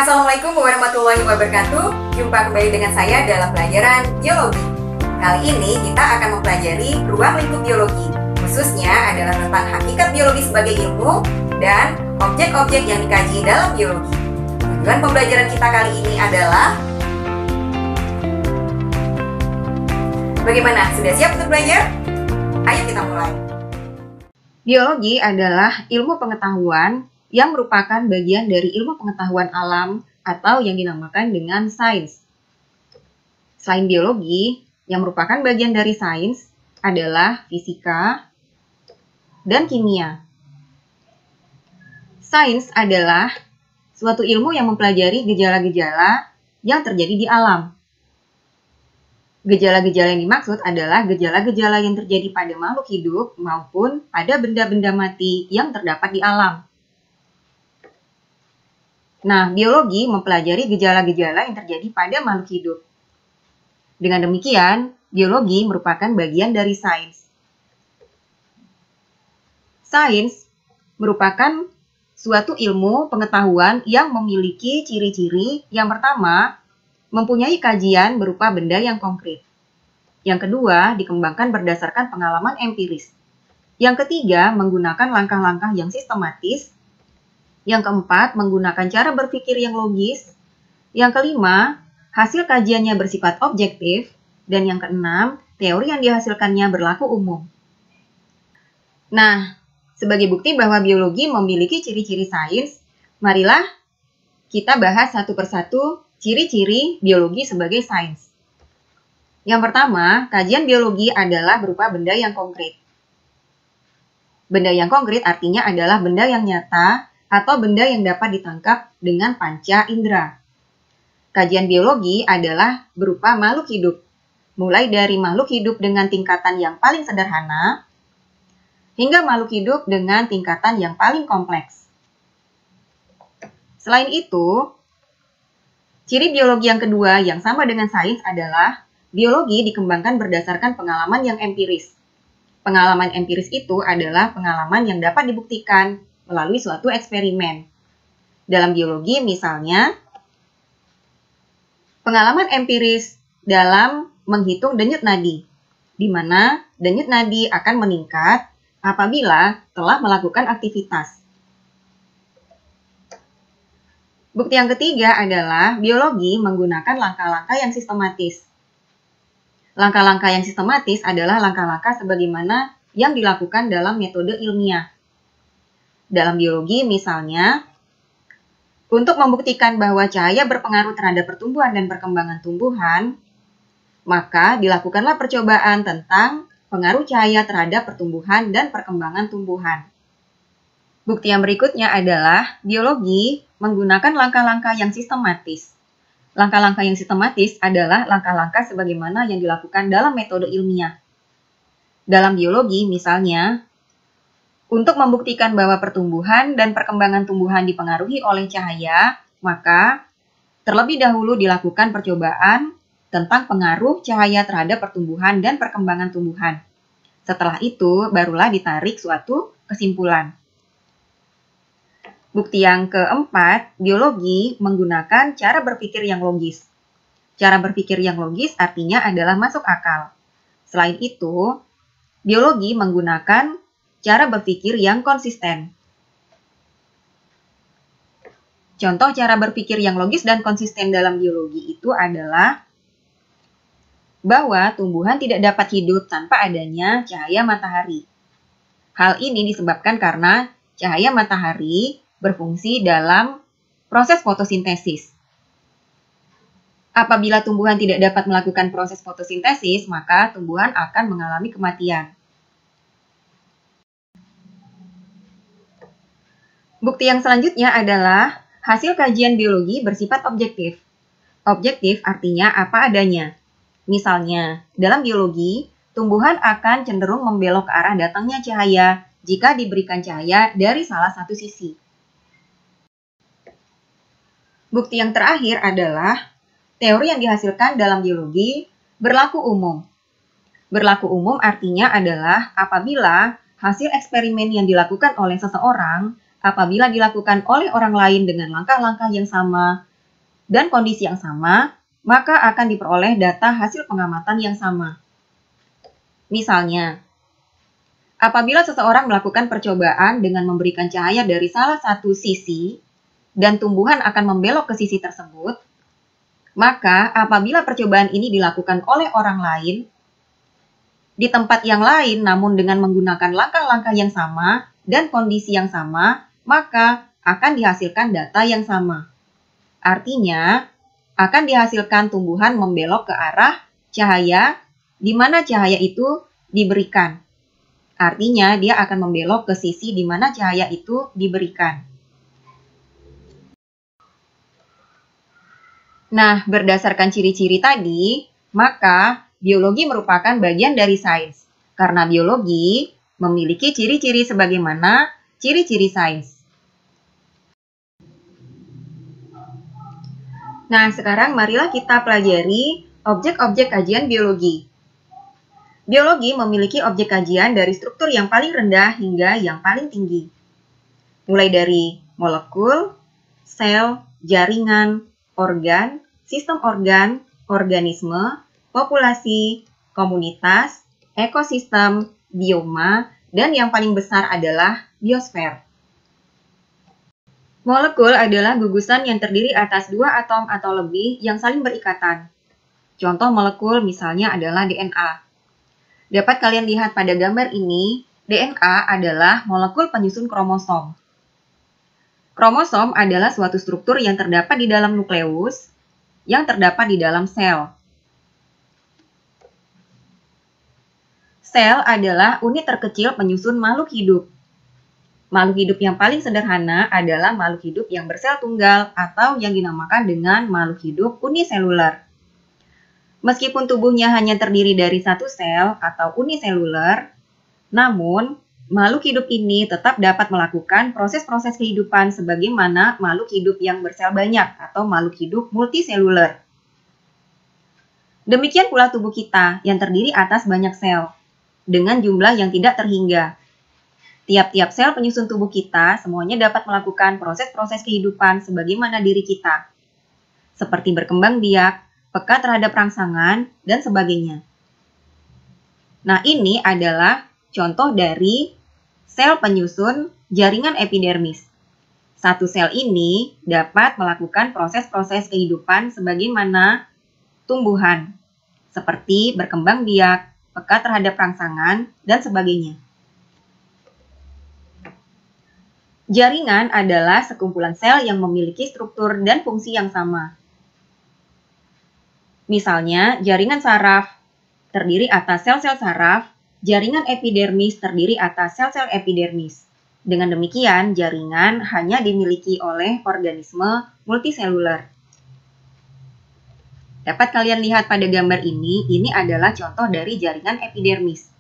Assalamualaikum warahmatullahi wabarakatuh. Jumpa kembali dengan saya dalam pelajaran biologi. Kali ini kita akan mempelajari ruang lingkup biologi. Khususnya adalah tentang hakikat biologi sebagai ilmu dan objek-objek yang dikaji dalam biologi. Tujuan pembelajaran kita kali ini adalah bagaimana? Sudah siap untuk belajar? Ayo kita mulai. Biologi adalah ilmu pengetahuan yang merupakan bagian dari ilmu pengetahuan alam atau yang dinamakan dengan sains. Selain biologi, yang merupakan bagian dari sains adalah fisika dan kimia. Sains adalah suatu ilmu yang mempelajari gejala-gejala yang terjadi di alam. Gejala-gejala yang dimaksud adalah gejala-gejala yang terjadi pada makhluk hidup maupun pada benda-benda mati yang terdapat di alam. Nah, biologi mempelajari gejala-gejala yang terjadi pada makhluk hidup. Dengan demikian, biologi merupakan bagian dari sains. Sains merupakan suatu ilmu pengetahuan yang memiliki ciri-ciri. Yang pertama, mempunyai kajian berupa benda yang konkret. Yang kedua, dikembangkan berdasarkan pengalaman empiris. Yang ketiga, menggunakan langkah-langkah yang sistematis. Yang keempat, menggunakan cara berpikir yang logis. Yang kelima, hasil kajiannya bersifat objektif. Dan yang keenam, teori yang dihasilkannya berlaku umum. Nah, sebagai bukti bahwa biologi memiliki ciri-ciri sains, marilah kita bahas satu persatu ciri-ciri biologi sebagai sains. Yang pertama, kajian biologi adalah berupa benda yang konkret. Benda yang konkret artinya adalah benda yang nyata atau benda yang dapat ditangkap dengan panca indera. Kajian biologi adalah berupa makhluk hidup, mulai dari makhluk hidup dengan tingkatan yang paling sederhana, hingga makhluk hidup dengan tingkatan yang paling kompleks. Selain itu, ciri biologi yang kedua yang sama dengan sains adalah biologi dikembangkan berdasarkan pengalaman yang empiris. Pengalaman empiris itu adalah pengalaman yang dapat dibuktikan melalui suatu eksperimen. Dalam biologi misalnya, pengalaman empiris dalam menghitung denyut nadi, di mana denyut nadi akan meningkat apabila telah melakukan aktivitas. Bukti yang ketiga adalah biologi menggunakan langkah-langkah yang sistematis. Langkah-langkah yang sistematis adalah langkah-langkah sebagaimana yang dilakukan dalam metode ilmiah. Dalam biologi misalnya, untuk membuktikan bahwa cahaya berpengaruh terhadap pertumbuhan dan perkembangan tumbuhan, maka dilakukanlah percobaan tentang pengaruh cahaya terhadap pertumbuhan dan perkembangan tumbuhan. Bukti yang berikutnya adalah biologi menggunakan langkah-langkah yang sistematis. Langkah-langkah yang sistematis adalah langkah-langkah sebagaimana yang dilakukan dalam metode ilmiah. Dalam biologi misalnya, untuk membuktikan bahwa pertumbuhan dan perkembangan tumbuhan dipengaruhi oleh cahaya, maka terlebih dahulu dilakukan percobaan tentang pengaruh cahaya terhadap pertumbuhan dan perkembangan tumbuhan. Setelah itu, barulah ditarik suatu kesimpulan. Bukti yang keempat, biologi menggunakan cara berpikir yang logis. Cara berpikir yang logis artinya adalah masuk akal. Selain itu, biologi menggunakan cara berpikir yang konsisten. Contoh cara berpikir yang logis dan konsisten dalam biologi itu adalah bahwa tumbuhan tidak dapat hidup tanpa adanya cahaya matahari. Hal ini disebabkan karena cahaya matahari berfungsi dalam proses fotosintesis. Apabila tumbuhan tidak dapat melakukan proses fotosintesis, maka tumbuhan akan mengalami kematian. Bukti yang selanjutnya adalah hasil kajian biologi bersifat objektif. Objektif artinya apa adanya. Misalnya, dalam biologi, tumbuhan akan cenderung membelok ke arah datangnya cahaya jika diberikan cahaya dari salah satu sisi. Bukti yang terakhir adalah teori yang dihasilkan dalam biologi berlaku umum. Berlaku umum artinya adalah apabila hasil eksperimen yang dilakukan oleh seseorang apabila dilakukan oleh orang lain dengan langkah-langkah yang sama, dan kondisi yang sama, maka akan diperoleh data hasil pengamatan yang sama. Misalnya, apabila seseorang melakukan percobaan dengan memberikan cahaya dari salah satu sisi dan tumbuhan akan membelok ke sisi tersebut, maka apabila percobaan ini dilakukan oleh orang lain di tempat yang lain namun dengan menggunakan langkah-langkah yang sama dan kondisi yang sama, maka akan dihasilkan data yang sama. Artinya, akan dihasilkan tumbuhan membelok ke arah cahaya di mana cahaya itu diberikan. Artinya, dia akan membelok ke sisi di mana cahaya itu diberikan. Nah, berdasarkan ciri-ciri tadi, maka biologi merupakan bagian dari sains. Karena biologi memiliki ciri-ciri sebagaimana ciri-ciri sains. Nah, sekarang marilah kita pelajari objek-objek kajian biologi. Biologi memiliki objek kajian dari struktur yang paling rendah hingga yang paling tinggi. Mulai dari molekul, sel, jaringan, organ, sistem organ, organisme, populasi, komunitas, ekosistem, bioma, dan yang paling besar adalah biosfer. Molekul adalah gugusan yang terdiri atas dua atom atau lebih yang saling berikatan. Contoh molekul misalnya adalah DNA. Dapat kalian lihat pada gambar ini, DNA adalah molekul penyusun kromosom. Kromosom adalah suatu struktur yang terdapat di dalam nukleus, yang terdapat di dalam sel. Sel adalah unit terkecil penyusun makhluk hidup. Makhluk hidup yang paling sederhana adalah makhluk hidup yang bersel tunggal atau yang dinamakan dengan makhluk hidup uniseluler. Meskipun tubuhnya hanya terdiri dari satu sel atau uniseluler, namun makhluk hidup ini tetap dapat melakukan proses-proses kehidupan sebagaimana makhluk hidup yang bersel banyak atau makhluk hidup multiseluler. Demikian pula tubuh kita yang terdiri atas banyak sel, dengan jumlah yang tidak terhingga. Tiap-tiap sel penyusun tubuh kita semuanya dapat melakukan proses-proses kehidupan sebagaimana diri kita, seperti berkembang biak, peka terhadap rangsangan, dan sebagainya. Nah, ini adalah contoh dari sel penyusun jaringan epidermis. Satu sel ini dapat melakukan proses-proses kehidupan sebagaimana tumbuhan, seperti berkembang biak, peka terhadap rangsangan, dan sebagainya. Jaringan adalah sekumpulan sel yang memiliki struktur dan fungsi yang sama. Misalnya, jaringan saraf terdiri atas sel-sel saraf, jaringan epidermis terdiri atas sel-sel epidermis. Dengan demikian, jaringan hanya dimiliki oleh organisme multiseluler. Dapat kalian lihat pada gambar ini adalah contoh dari jaringan epidermis.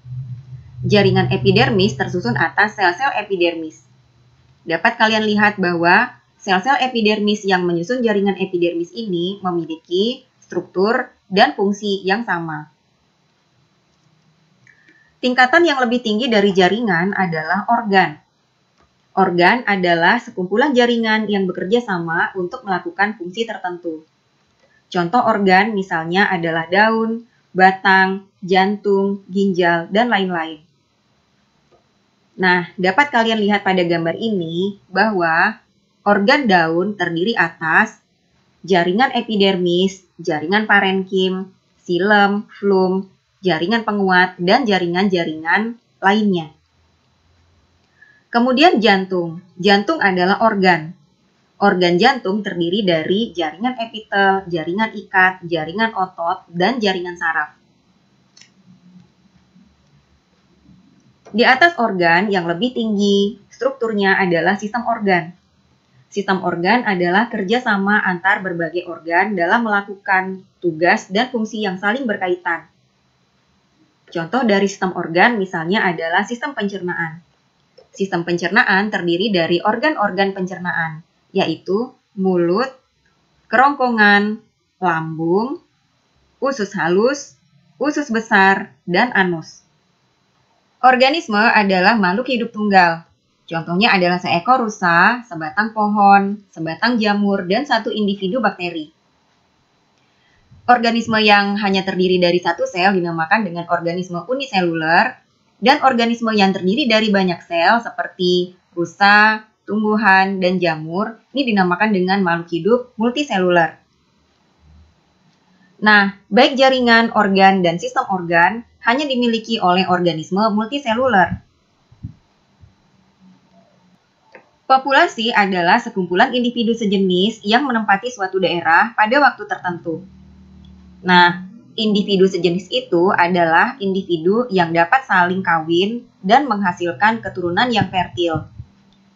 Jaringan epidermis tersusun atas sel-sel epidermis. Dapat kalian lihat bahwa sel-sel epidermis yang menyusun jaringan epidermis ini memiliki struktur dan fungsi yang sama. Tingkatan yang lebih tinggi dari jaringan adalah organ. Organ adalah sekumpulan jaringan yang bekerja sama untuk melakukan fungsi tertentu. Contoh organ misalnya adalah daun, batang, jantung, ginjal, dan lain-lain. Nah, dapat kalian lihat pada gambar ini bahwa organ daun terdiri atas jaringan epidermis, jaringan parenkim, xilem, flum, jaringan penguat, dan jaringan-jaringan lainnya. Kemudian jantung. Jantung adalah organ. Organ jantung terdiri dari jaringan epitel, jaringan ikat, jaringan otot, dan jaringan saraf. Di atas organ yang lebih tinggi, strukturnya adalah sistem organ. Sistem organ adalah kerjasama antar berbagai organ dalam melakukan tugas dan fungsi yang saling berkaitan. Contoh dari sistem organ misalnya adalah sistem pencernaan. Sistem pencernaan terdiri dari organ-organ pencernaan, yaitu mulut, kerongkongan, lambung, usus halus, usus besar, dan anus. Organisme adalah makhluk hidup tunggal. Contohnya adalah seekor rusa, sebatang pohon, sebatang jamur, dan satu individu bakteri. Organisme yang hanya terdiri dari satu sel dinamakan dengan organisme uniseluler, dan organisme yang terdiri dari banyak sel seperti rusa, tumbuhan, dan jamur ini dinamakan dengan makhluk hidup multiseluler. Nah, baik jaringan, organ, dan sistem organ hanya dimiliki oleh organisme multiseluler. Populasi adalah sekumpulan individu sejenis yang menempati suatu daerah pada waktu tertentu. Nah, individu sejenis itu adalah individu yang dapat saling kawin dan menghasilkan keturunan yang fertil.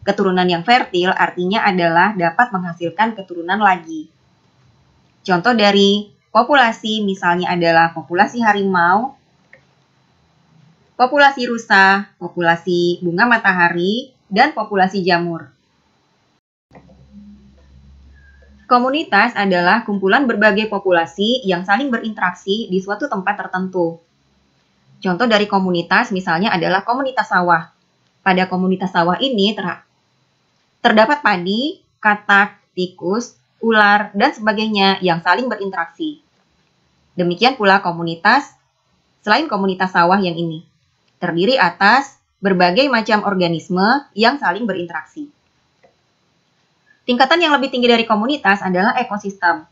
Keturunan yang fertil artinya adalah dapat menghasilkan keturunan lagi. Contoh dari populasi misalnya adalah populasi harimau, populasi rusa, populasi bunga matahari, dan populasi jamur. Komunitas adalah kumpulan berbagai populasi yang saling berinteraksi di suatu tempat tertentu. Contoh dari komunitas misalnya adalah komunitas sawah. Pada komunitas sawah ini terdapat padi, katak, tikus, ular, dan sebagainya yang saling berinteraksi. Demikian pula komunitas selain komunitas sawah yang ini, terdiri atas berbagai macam organisme yang saling berinteraksi. Tingkatan yang lebih tinggi dari komunitas adalah ekosistem.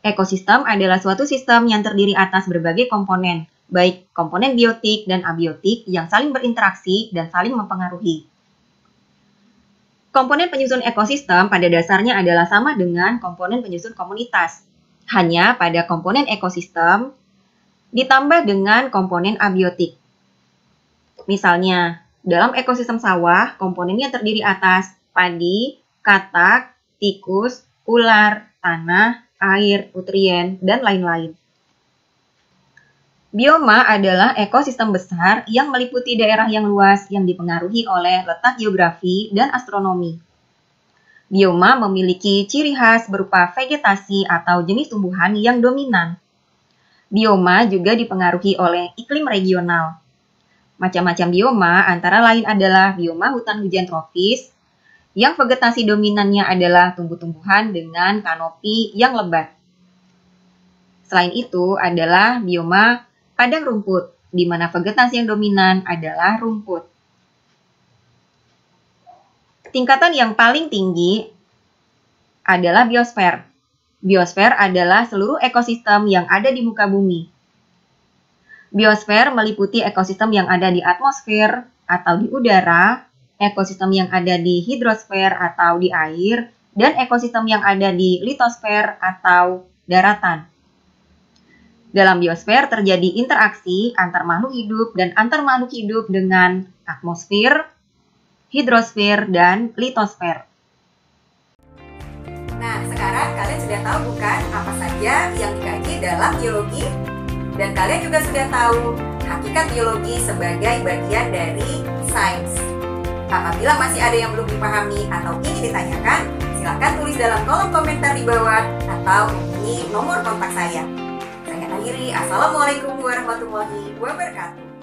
Ekosistem adalah suatu sistem yang terdiri atas berbagai komponen, baik komponen biotik dan abiotik yang saling berinteraksi dan saling mempengaruhi. Komponen penyusun ekosistem pada dasarnya adalah sama dengan komponen penyusun komunitas. Hanya pada komponen ekosistem ditambah dengan komponen abiotik. Misalnya, dalam ekosistem sawah, komponennya terdiri atas padi, katak, tikus, ular, tanah, air, nutrien, dan lain-lain. Bioma adalah ekosistem besar yang meliputi daerah yang luas yang dipengaruhi oleh letak geografi dan astronomi. Bioma memiliki ciri khas berupa vegetasi atau jenis tumbuhan yang dominan. Bioma juga dipengaruhi oleh iklim regional. Macam-macam bioma antara lain adalah bioma hutan hujan tropis, yang vegetasi dominannya adalah tumbuh-tumbuhan dengan kanopi yang lebat. Selain itu adalah bioma padang rumput, di mana vegetasi yang dominan adalah rumput. Tingkatan yang paling tinggi adalah biosfer. Biosfer adalah seluruh ekosistem yang ada di muka bumi. Biosfer meliputi ekosistem yang ada di atmosfer atau di udara, ekosistem yang ada di hidrosfer atau di air, dan ekosistem yang ada di litosfer atau daratan. Dalam biosfer terjadi interaksi antar makhluk hidup dan antar makhluk hidup dengan atmosfer, hidrosfer, dan litosfer. Nah, sekarang kalian sudah tahu bukan apa saja yang dikaji dalam biologi? Dan kalian juga sudah tahu hakikat biologi sebagai bagian dari sains. Apabila masih ada yang belum dipahami atau ingin ditanyakan, silakan tulis dalam kolom komentar di bawah atau hubungi nomor kontak saya. Saya akhiri. Assalamualaikum warahmatullahi wabarakatuh.